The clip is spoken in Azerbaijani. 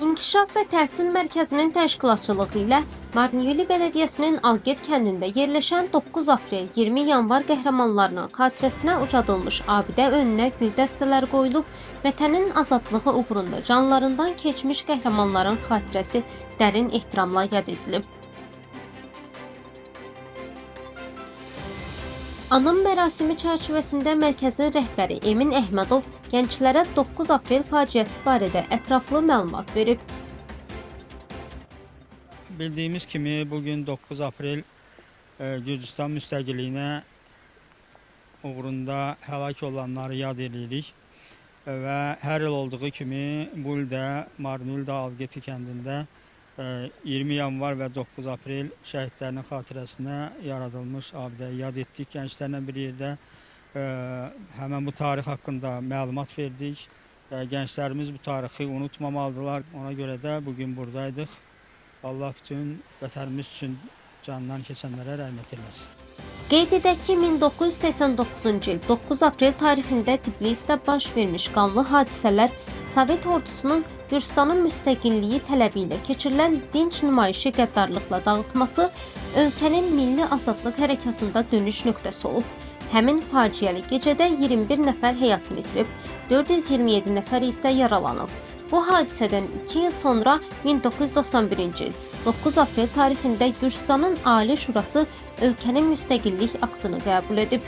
İnkişaf və Təhsil Mərkəzinin təşkilatçılığı ilə Marniyeli Bələdiyyəsinin Alget kəndində yerləşən 9 aprel 20 yanvar qəhrəmanlarının xatirəsinə ucadılmış abidə önünə gül dəstələri qoyulub, vətənin azadlığı uğrunda canlarından keçmiş qəhrəmanların xatirəsi dərin ehtiramla yad edilib. Anım mərasimi çərçivəsində mərkəzin rəhbəri Emin Əhmədov gənclərə 9 aprel faciəsi barədə ətraflı məlumat verib. Bildiyimiz kimi bugün 9 aprel Gürcüstan müstəqilliyinə uğrunda həlak olanları yad edirik və hər il olduğu kimi bu il də Marniyeli Algeti kəndində 20 yanvar və 9 aprel şəhidlərinin xatirəsinə yaradılmış abidəyi yad etdik. Gənclərlə bir yerdə həmən bu tarix haqqında məlumat verdik. Gənclərimiz bu tarixi unutmamalıdırlar. Ona görə də bugün buradaydıq. Allah bütün vətənimiz üçün canından keçənlərə rəhmət eləsin. Qeyd edək ki, 1989-cu il 9 aprel tarixində Tbilisidə baş vermiş qanlı hadisələr Sovet ordusunun Gürcüstanın müstəqilliyi tələbi ilə keçirilən dinc nümayişi qəddarlıqla dağıtması ölkənin milli azadlıq hərəkatında dönüş nöqtəsi olub. Həmin faciəli gecədə 21 nəfər həyatını itirib, 427 nəfər isə yaralanıb. Bu hadisədən 2 il sonra 1991-ci il 9 aprel tarixində Gürcüstanın Ali Şurası ölkənin müstəqillik aktını qəbul edib.